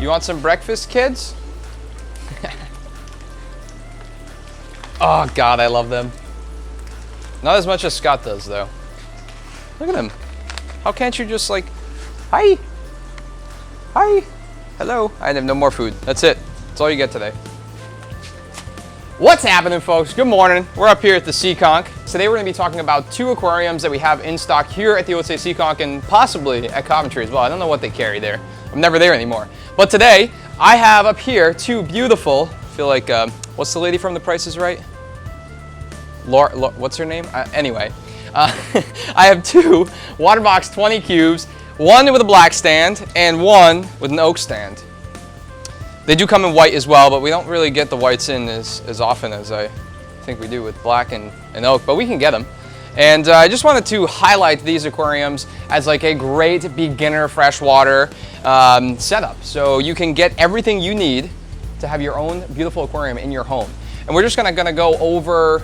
You want some breakfast, kids? Oh God, I love them. Not as much as Scott does though. Look at him. How can't you just like, hi, hi, hello. I have no more food. That's it. That's all you get today. What's happening, folks? Good morning. We're up here at the Seekonk. Today we're going to be talking about two aquariums that we have in stock here at the OSA Seekonk and possibly at Coventry as well. I don't know what they carry there. I'm never there anymore. But today I have up here two beautiful, I feel like, what's the lady from The Price is Right? Laura, what's her name? Anyway, I have two Waterbox 20 cubes, one with a black stand and one with an oak stand. They do come in white as well, but we don't really get the whites in as often as I think we do with black and oak, but we can get them. And I just wanted to highlight these aquariums as like a great beginner freshwater setup. So you can get everything you need to have your own beautiful aquarium in your home. And we're just gonna go over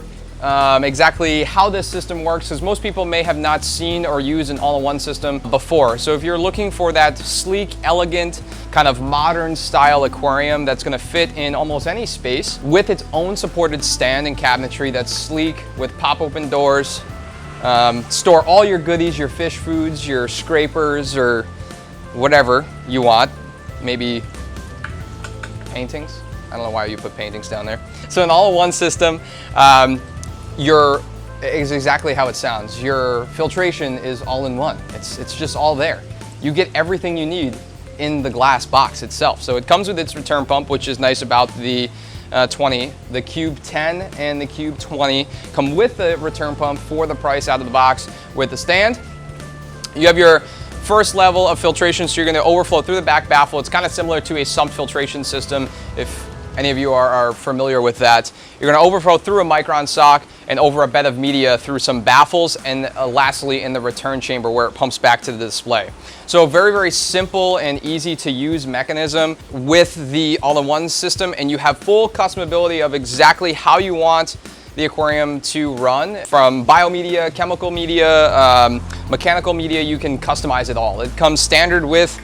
exactly how this system works, because most people may have not seen or used an all-in-one system before. So if you're looking for that sleek, elegant, kind of modern style aquarium that's going to fit in almost any space with its own supported stand and cabinetry that's sleek with pop-open doors, store all your goodies, your fish foods, your scrapers, or whatever you want, maybe paintings. I don't know why you put paintings down there. So an all-in-one system, is exactly how it sounds. Your filtration is all in one. It's just all there. You get everything you need in the glass box itself. So it comes with its return pump, which is nice about the 20. The Cube 10 and the Cube 20 come with the return pump for the price out of the box with the stand. You have your first level of filtration, so you're going to overflow through the back baffle. It's kind of similar to a sump filtration system, if any of you are familiar with that. You're going to overflow through a micron sock and over a bed of media through some baffles, and lastly in the return chamber where it pumps back to the display. So very, very simple and easy to use mechanism with the all-in-one system, and you have full customability of exactly how you want the aquarium to run. From biomedia, chemical media, mechanical media, you can customize it all. It comes standard with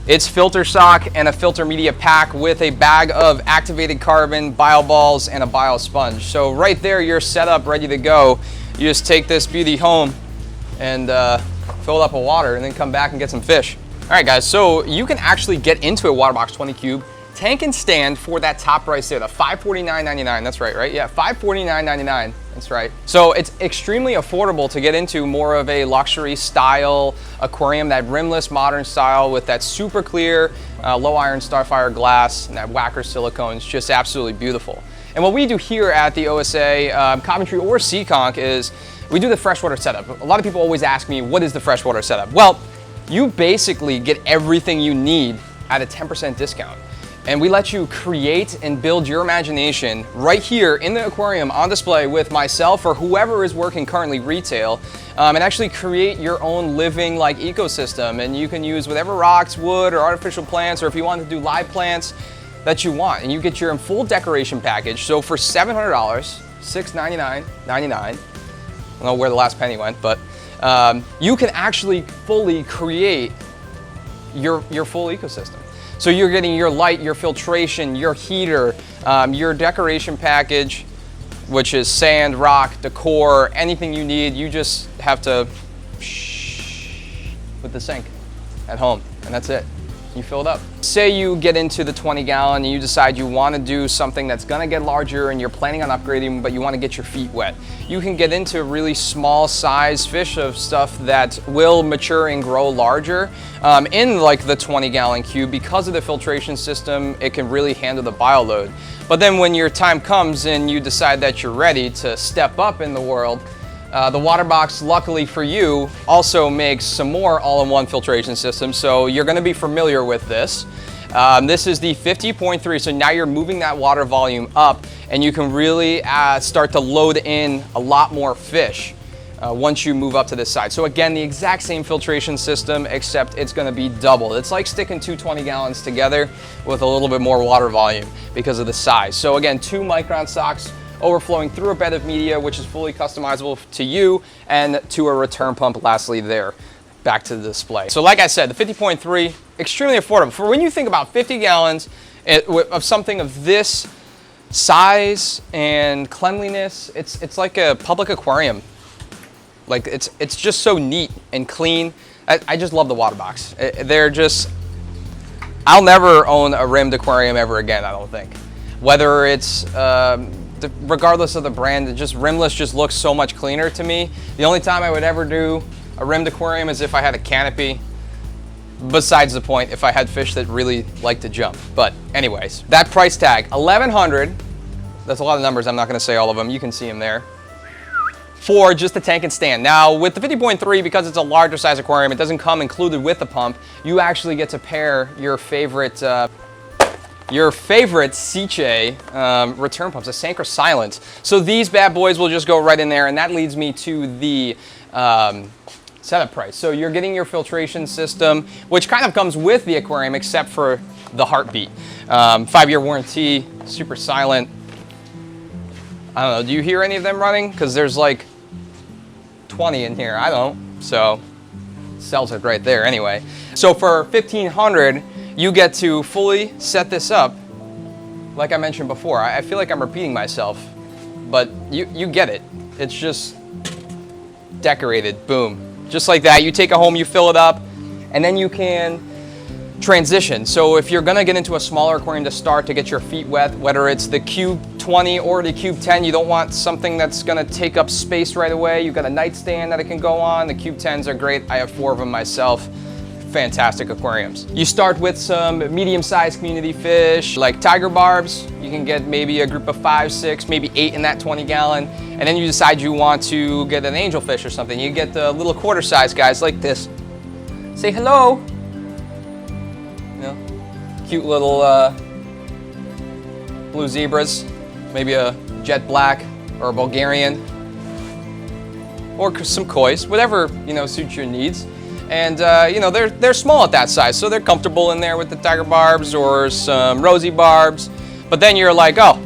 its filter sock and a filter media pack with a bag of activated carbon, bio balls, and a bio sponge. So right there, you're set up, ready to go. You just take this beauty home and fill it up with water and then come back and get some fish. All right, guys, so you can actually get into a Waterbox 20 cube tank and stand for that top price there, the $549.99. That's right? Yeah, $549.99. That's right. So it's extremely affordable to get into more of a luxury style aquarium, that rimless modern style with that super clear low iron Starfire glass and that Wacker silicone. It's just absolutely beautiful. And what we do here at the OSA Coventry or Seekonk is we do the freshwater setup. A lot of people always ask me, what is the freshwater setup? Well, you basically get everything you need at a 10% discount. And we let you create and build your imagination right here in the aquarium on display with myself or whoever is working currently retail, and actually create your own living like ecosystem. And you can use whatever rocks, wood, or artificial plants, or if you want to do live plants that you want. And you get your full decoration package. So for $700, $699.99, I don't know where the last penny went, but you can actually fully create your full ecosystem. So you're getting your light, your filtration, your heater, your decoration package, which is sand, rock, decor, anything you need. You just have to with the sink at home, and that's it. You fill it up. Say you get into the 20-gallon and you decide you want to do something that's going to get larger and you're planning on upgrading, but you want to get your feet wet. You can get into really small size fish of stuff that will mature and grow larger in like the 20-gallon cube. Because of the filtration system, it can really handle the bio load. But then when your time comes and you decide that you're ready to step up in the world, the Waterbox, luckily for you, also makes some more all-in-one filtration systems, so you're going to be familiar with this. This is the 50.3, so now you're moving that water volume up, and you can really start to load in a lot more fish once you move up to this side. So again, the exact same filtration system, except it's going to be double. It's like sticking two 20 gallons together with a little bit more water volume because of the size. So again, 2 micron socks overflowing through a bed of media, which is fully customizable to you, and to a return pump lastly there. back to the display. So like I said, the 50.3, extremely affordable. For when you think about 50 gallons of something of this size and cleanliness, it's like a public aquarium. Like it's just so neat and clean. I just love the water box. They're just, I'll never own a rimmed aquarium ever again, I don't think. Whether it's, regardless of the brand, just rimless just looks so much cleaner to me. The only time I would ever do a rimmed aquarium is if I had a canopy. Besides the point, if I had fish that really like to jump. But anyways, that price tag, $1,100. That's a lot of numbers. I'm not going to say all of them. You can see them there. For just the tank and stand. Now, with the 50.3, because it's a larger size aquarium, it doesn't come included with the pump. You actually get to pair your favorite Seekonk return pumps, a Seekonk or Silent. So these bad boys will just go right in there, and that leads me to the setup price. So you're getting your filtration system, which kind of comes with the aquarium except for the heartbeat. 5-year warranty, super silent. I don't know, do you hear any of them running? Because there's like 20 in here, I don't. So sells it right there anyway. So for $1,500, you get to fully set this up. Like I mentioned before, I feel like I'm repeating myself, but you get it. It's just decorated, boom. Just like that, you take it home, you fill it up, and then you can transition. So if you're gonna get into a smaller aquarium to start to get your feet wet, whether it's the Cube 20 or the Cube 10, you don't want something that's gonna take up space right away. You've got a nightstand that it can go on. The Cube 10s are great. I have 4 of them myself. Fantastic aquariums. You start with some medium-sized community fish like tiger barbs. You can get maybe a group of 5, 6, maybe 8 in that 20-gallon. And then you decide you want to get an angelfish or something. You get the little quarter-sized guys like this. Say hello. You know, cute little blue zebras. Maybe a jet black or a Bulgarian. Or some kois, whatever, you know, suits your needs. And you know, they're small at that size, so they're comfortable in there with the tiger barbs or some rosy barbs. But then you're like, oh,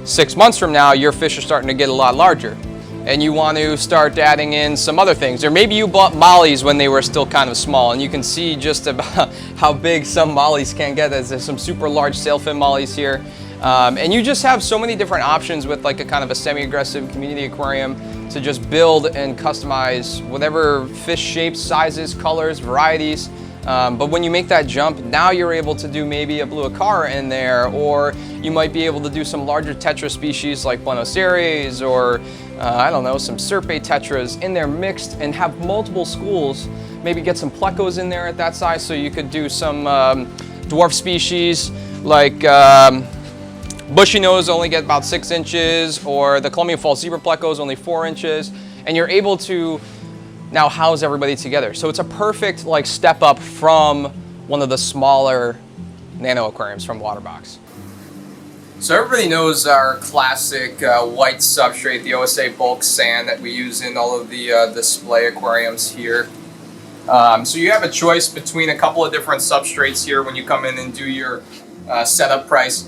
6 months from now, your fish are starting to get a lot larger. And you want to start adding in some other things. Or maybe you bought mollies when they were still kind of small, and you can see just about how big some mollies can get. There's some super large sailfin mollies here. And you just have so many different options with like a kind of a semi-aggressive community aquarium to just build and customize whatever fish shapes, sizes, colors, varieties. But when you make that jump, now you're able to do maybe a blue acara in there, or you might be able to do some larger tetra species like Buenos Aires, or I don't know, some Serpe tetras in there mixed and have multiple schools. Maybe get some plecos in there at that size, so you could do some dwarf species like bushy nose only get about 6 inches, or the Colombian false zebra plecos only 4 inches, and you're able to now house everybody together. So it's a perfect like step up from one of the smaller nano aquariums from Waterbox. So everybody knows our classic white substrate, the OSA bulk sand that we use in all of the display aquariums here. So you have a choice between a couple of different substrates here when you come in and do your setup price.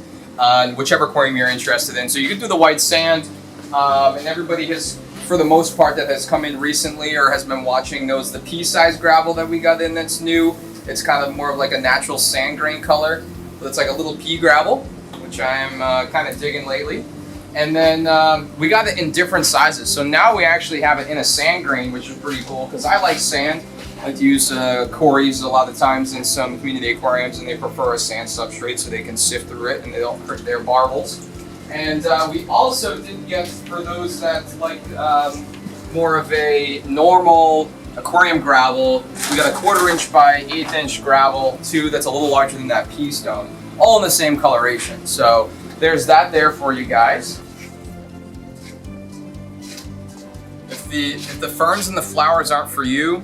Whichever aquarium you're interested in. So you can do the white sand, and everybody has, for the most part, that has come in recently or has been watching knows the pea-sized gravel that we got in that's new. It's kind of more of like a natural sand grain color, but it's like a little pea gravel, which I am kind of digging lately. And then we got it in different sizes. So now we actually have it in a sand grain, which is pretty cool because I like sand. I like to use Corys a lot of times in some community aquariums, and they prefer a sand substrate so they can sift through it and they don't hurt their barbels. And we also did get, for those that like more of a normal aquarium gravel, we got a 1/4 inch by 1/8 inch gravel too that's a little larger than that pea stone, all in the same coloration. So there's that there for you guys. If the ferns and the flowers aren't for you,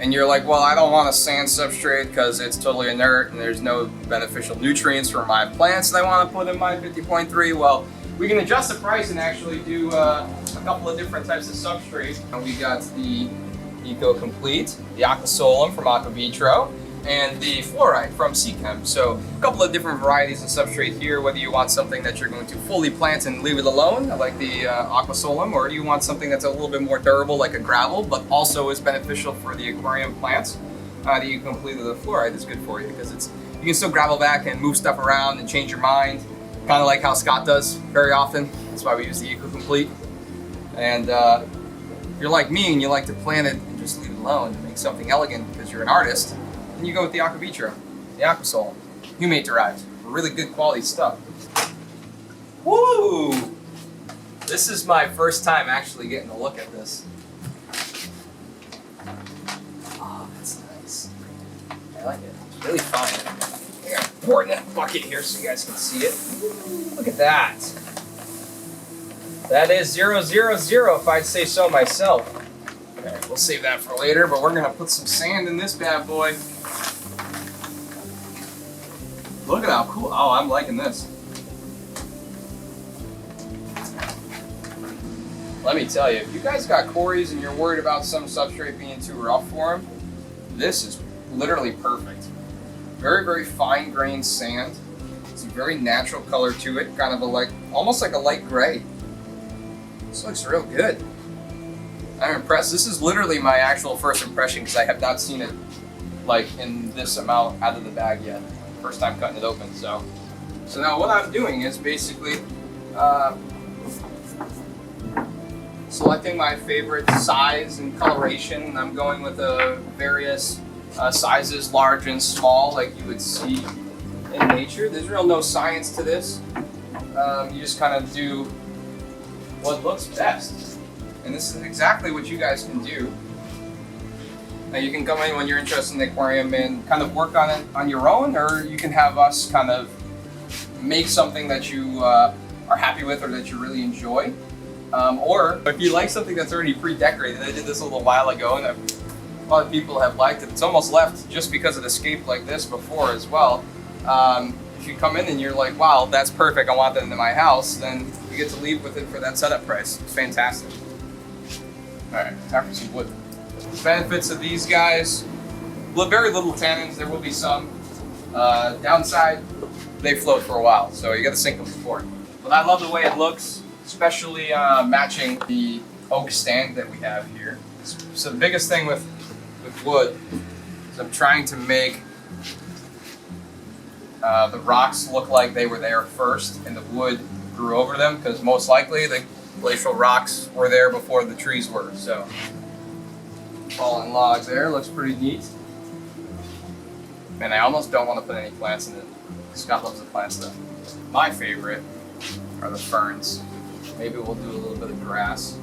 and you're like, well, I don't want a sand substrate because it's totally inert and there's no beneficial nutrients for my plants that I want to put in my 50.3, well, we can adjust the price and actually do a couple of different types of substrate. We got the Eco Complete, the Aquasolum from Aquavitro. and the fluoride from Seekonk. So a couple of different varieties of substrate here, whether you want something that you're going to fully plant and leave it alone, like the Aquasolum, or do you want something that's a little bit more durable, like a gravel, but also is beneficial for the aquarium plants. That you can complete with the fluoride is good for you, because you can still gravel back and move stuff around and change your mind, kind of like how Scott does very often. That's why we use the Eco Complete. And if you're like me and you like to plant it and just leave it alone to make something elegant because you're an artist, then you go with the Aquavitro, the Aquasolum, humate derived, really good quality stuff. Woo! This is my first time actually getting a look at this. Oh, that's nice. I like it. It's really fine. I gotta pour it in that bucket here so you guys can see it. Ooh, look at that. That is 000 if I'd say so myself. Okay, we'll save that for later, but we're gonna put some sand in this bad boy. Look at how cool. Oh, I'm liking this. Let me tell you, if you guys got quarries and you're worried about some substrate being too rough for them, this is literally perfect. Very, very fine grained sand. It's a very natural color to it, kind of almost like a light gray. This looks real good. I'm impressed. This is literally my actual first impression because I have not seen it like in this amount out of the bag yet. First time cutting it open. So now what I'm doing is basically selecting my favorite size and coloration. I'm going with various sizes, large and small, like you would see in nature. There's real no science to this. You just kind of do what looks best. And this is exactly what you guys can do. Now you can come in when you're interested in the aquarium and kind of work on it on your own, or you can have us kind of make something that you are happy with or that you really enjoy. Or if you like something that's already pre-decorated, I did this a little while ago and a lot of people have liked it. It's almost left just because of the scape like this before as well. If you come in and you're like, wow, that's perfect, I want that into my house, then you get to leave with it for that setup price. It's fantastic. All right, time for some wood. Benefits of these guys, very little tannins, there will be some. Downside, they float for a while, so you gotta sink them before. But I love the way it looks, especially matching the oak stand that we have here. So the biggest thing with wood is I'm trying to make the rocks look like they were there first and the wood grew over them, because most likely the glacial rocks were there before the trees were. So fallen log there looks pretty neat. Man, I almost don't want to put any plants in it. Scott loves the plants though. My favorite are the ferns. Maybe we'll do a little bit of grass.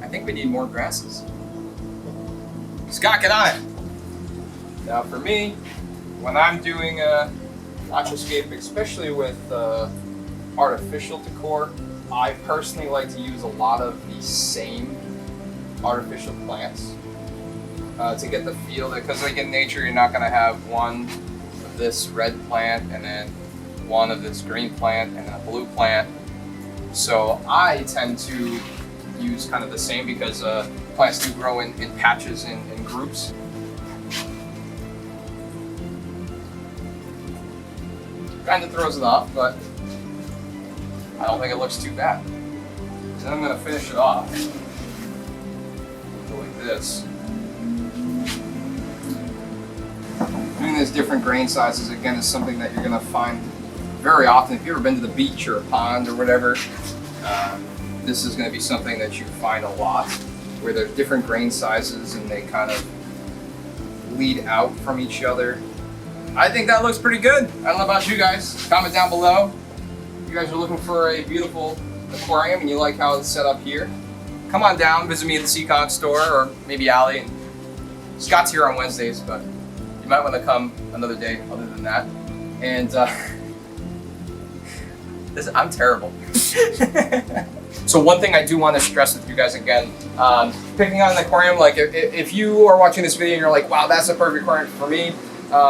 I think we need more grasses. Scott, get on it! Now for me, when I'm doing aquascape, especially with artificial decor, I personally like to use a lot of the same artificial plants to get the feel that, because like in nature you're not going to have one of this red plant and then one of this green plant and then a blue plant. So I tend to use kind of the same, because plants do grow in patches in groups. Kind of throws it off, but I don't think it looks too bad. So then I'm going to finish it off. Go like this. Doing these different grain sizes again is something that you're going to find very often. If you've ever been to the beach or a pond or whatever, this is going to be something that you find a lot, where there's different grain sizes and they kind of lead out from each other. I think that looks pretty good. I don't know about you guys. Comment down below. If you guys are looking for a beautiful aquarium and you like how it's set up here, come on down, visit me at the Seekonk store, or maybe Allie. And Scott's here on Wednesdays, but you might want to come another day other than that. And I'm terrible. So one thing I do want to stress with you guys again, picking on an aquarium, like if you are watching this video and you're like, wow, that's a perfect aquarium for me,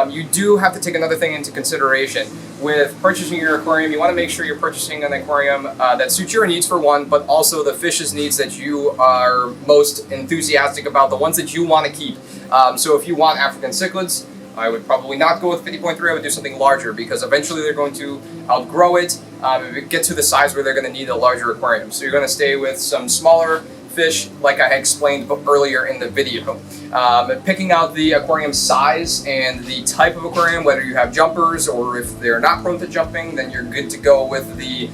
you do have to take another thing into consideration. With purchasing your aquarium, you want to make sure you're purchasing an aquarium that suits your needs for one, but also the fish's needs that you are most enthusiastic about, the ones that you want to keep. So if you want African cichlids, I would probably not go with 50.3, I would do something larger, because eventually they're going to outgrow it and get to the size where they're going to need a larger aquarium. So you're going to stay with some smaller fish, like I explained earlier in the video. Picking out the aquarium size and the type of aquarium, whether you have jumpers or if they're not prone to jumping, then you're good to go with the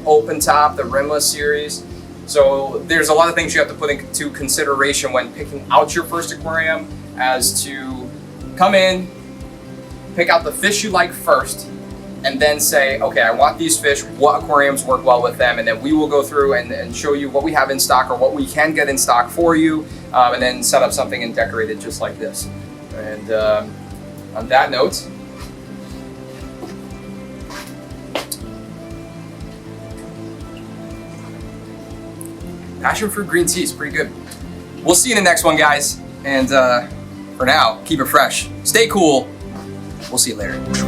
open top, the rimless series. So there's a lot of things you have to put into consideration when picking out your first aquarium, as to come in, pick out the fish you like first, and then say, okay, I want these fish, what aquariums work well with them, and then we will go through and show you what we have in stock or what we can get in stock for you, and then set up something and decorate it just like this. And on that note, passion fruit green tea is pretty good. We'll see you in the next one, guys. And for now, keep it fresh, stay cool. We'll see you later.